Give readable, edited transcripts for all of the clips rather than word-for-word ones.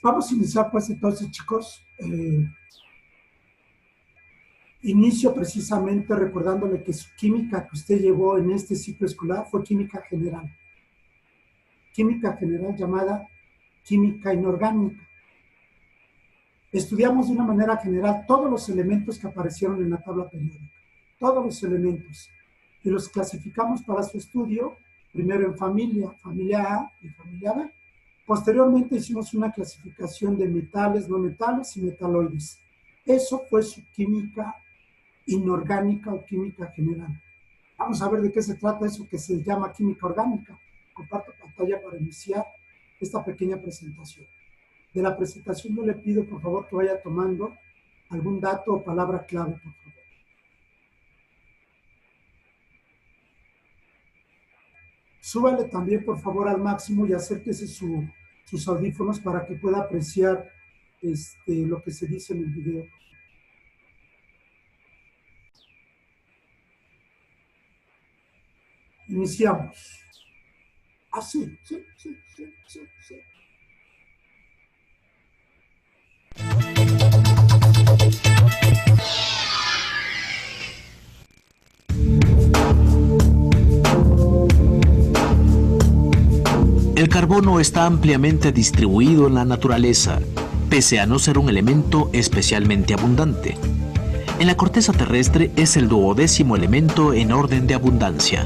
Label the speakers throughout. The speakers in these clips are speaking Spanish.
Speaker 1: Vamos a iniciar pues entonces, chicos. Inicio precisamente recordándole que su química que usted llevó en este ciclo escolar fue química general. Química general llamada química inorgánica. Estudiamos de una manera general todos los elementos que aparecieron en la tabla periódica. Todos los elementos. Y los clasificamos para su estudio, primero en familia, familia A y familia B. Posteriormente hicimos una clasificación de metales, no metales y metaloides. Eso fue su química inorgánica o química general. Vamos a ver de qué se trata eso que se llama química orgánica. Comparto pantalla para iniciar esta pequeña presentación. De la presentación yo le pido por favor que vaya tomando algún dato o palabra clave, por favor. Súbale también por favor al máximo y acérquese sus audífonos para que pueda apreciar lo que se dice en el video. Iniciamos. Ah, sí.
Speaker 2: El carbono está ampliamente distribuido en la naturaleza, pese a no ser un elemento especialmente abundante. En la corteza terrestre es el 12º elemento en orden de abundancia.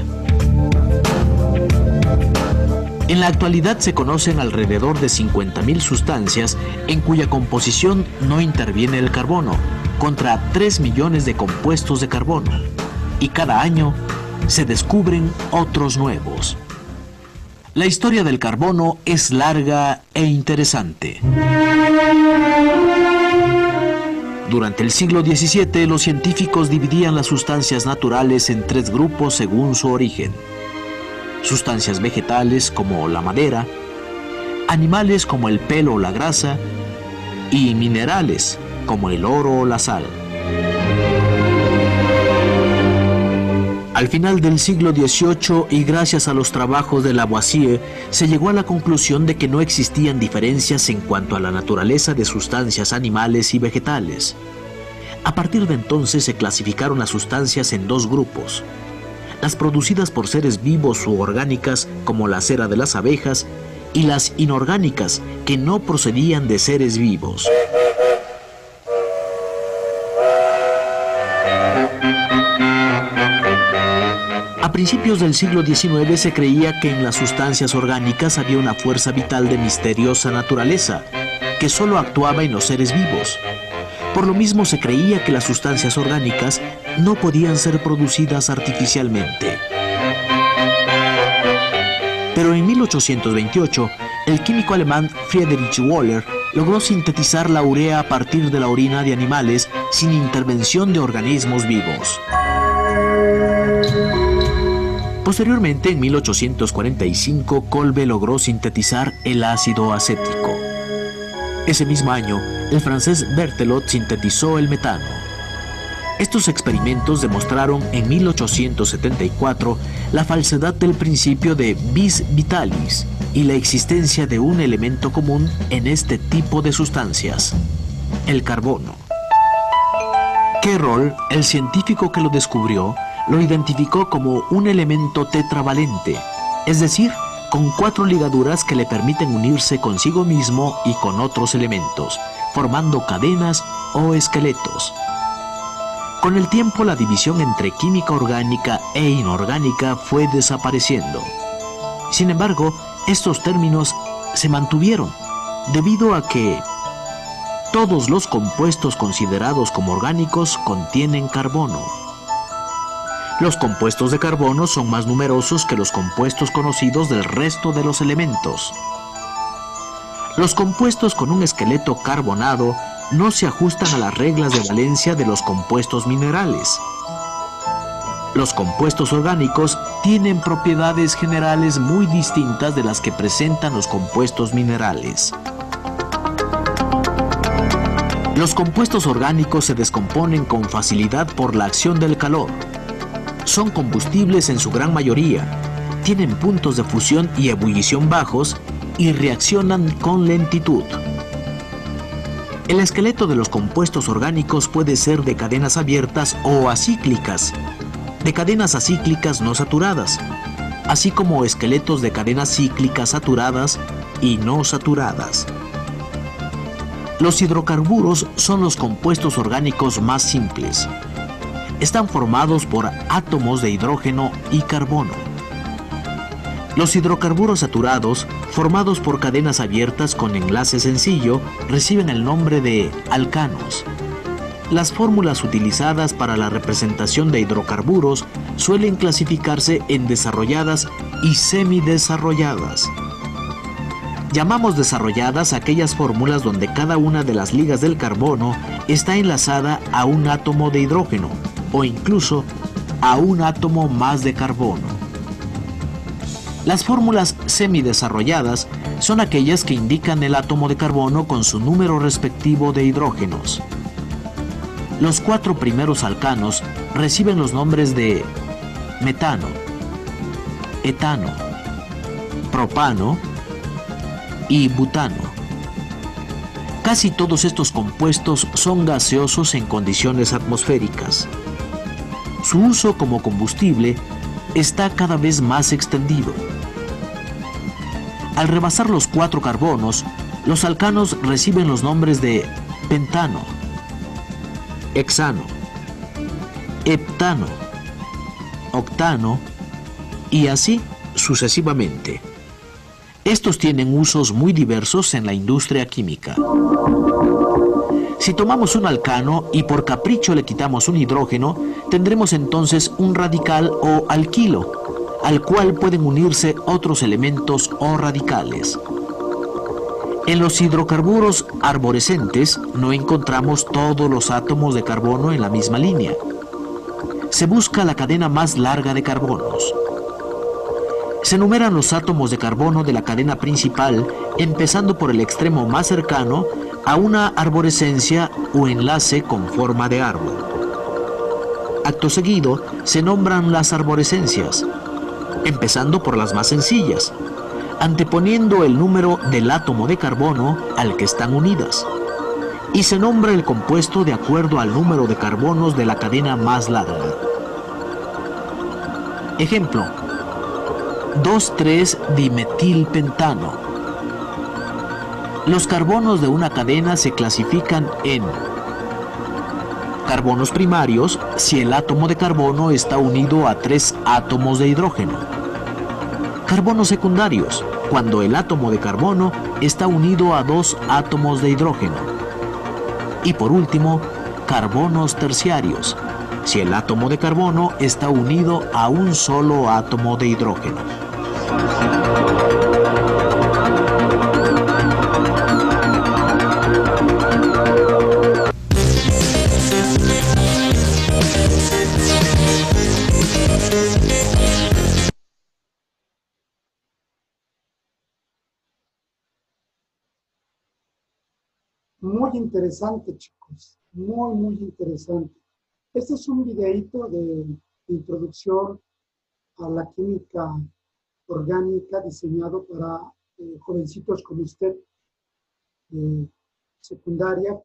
Speaker 2: En la actualidad se conocen alrededor de 50.000 sustancias en cuya composición no interviene el carbono, contra 3 millones de compuestos de carbono, y cada año se descubren otros nuevos. La historia del carbono es larga e interesante. Durante el siglo XVII, los científicos dividían las sustancias naturales en 3 grupos según su origen. Sustancias vegetales como la madera, animales como el pelo o la grasa, y minerales como el oro o la sal. Al final del siglo XVIII y gracias a los trabajos de Lavoisier, se llegó a la conclusión de que no existían diferencias en cuanto a la naturaleza de sustancias animales y vegetales. A partir de entonces se clasificaron las sustancias en 2 grupos: las producidas por seres vivos u orgánicas, como la cera de las abejas, y las inorgánicas, que no procedían de seres vivos. A principios del siglo XIX se creía que en las sustancias orgánicas había una fuerza vital de misteriosa naturaleza, que solo actuaba en los seres vivos. Por lo mismo se creía que las sustancias orgánicas no podían ser producidas artificialmente. Pero en 1828, el químico alemán Friedrich Wöhler logró sintetizar la urea a partir de la orina de animales sin intervención de organismos vivos. Posteriormente, en 1845, Kolbe logró sintetizar el ácido acético. Ese mismo año, el francés Berthelot sintetizó el metano. Estos experimentos demostraron en 1874 la falsedad del principio de vis vitalis y la existencia de un elemento común en este tipo de sustancias: el carbono. Kerol, el científico que lo descubrió, lo identificó como un elemento tetravalente, es decir, con 4 ligaduras que le permiten unirse consigo mismo y con otros elementos, formando cadenas o esqueletos. Con el tiempo, la división entre química orgánica e inorgánica fue desapareciendo. Sin embargo, estos términos se mantuvieron debido a que todos los compuestos considerados como orgánicos contienen carbono. Los compuestos de carbono son más numerosos que los compuestos conocidos del resto de los elementos. Los compuestos con un esqueleto carbonado no se ajustan a las reglas de valencia de los compuestos minerales. Los compuestos orgánicos tienen propiedades generales muy distintas de las que presentan los compuestos minerales. Los compuestos orgánicos se descomponen con facilidad por la acción del calor. Son combustibles en su gran mayoría, tienen puntos de fusión y ebullición bajos y reaccionan con lentitud. El esqueleto de los compuestos orgánicos puede ser de cadenas abiertas o acíclicas, de cadenas acíclicas no saturadas, así como esqueletos de cadenas cíclicas saturadas y no saturadas. Los hidrocarburos son los compuestos orgánicos más simples. Están formados por átomos de hidrógeno y carbono. Los hidrocarburos saturados, formados por cadenas abiertas con enlace sencillo, reciben el nombre de alcanos. Las fórmulas utilizadas para la representación de hidrocarburos suelen clasificarse en desarrolladas y semidesarrolladas. Llamamos desarrolladas aquellas fórmulas donde cada una de las ligas del carbono está enlazada a un átomo de hidrógeno o incluso a un átomo más de carbono. Las fórmulas semidesarrolladas son aquellas que indican el átomo de carbono con su número respectivo de hidrógenos. Los 4 primeros alcanos reciben los nombres de metano, etano, propano y butano. Casi todos estos compuestos son gaseosos en condiciones atmosféricas. Su uso como combustible está cada vez más extendido. Al rebasar los 4 carbonos, los alcanos reciben los nombres de pentano, hexano, heptano, octano y así sucesivamente. Estos tienen usos muy diversos en la industria química. Si tomamos un alcano y por capricho le quitamos un hidrógeno, tendremos entonces un radical o alquilo, al cual pueden unirse otros elementos o radicales. En los hidrocarburos arborescentes no encontramos todos los átomos de carbono en la misma línea. Se busca la cadena más larga de carbonos. Se enumeran los átomos de carbono de la cadena principal, empezando por el extremo más cercano a una arborescencia o enlace con forma de árbol. Acto seguido, se nombran las arborescencias, empezando por las más sencillas, anteponiendo el número del átomo de carbono al que están unidas, y se nombra el compuesto de acuerdo al número de carbonos de la cadena más larga. Ejemplo: 2,3-dimetilpentano. Los carbonos de una cadena se clasifican en carbonos primarios si el átomo de carbono está unido a 3 átomos de hidrógeno. Carbonos secundarios, cuando el átomo de carbono está unido a 2 átomos de hidrógeno. Y por último, carbonos terciarios, si el átomo de carbono está unido a un solo átomo de hidrógeno.
Speaker 1: Muy interesante, chicos. Muy, muy interesante. Este es un videíto de introducción a la química orgánica diseñado para jovencitos como usted, secundaria,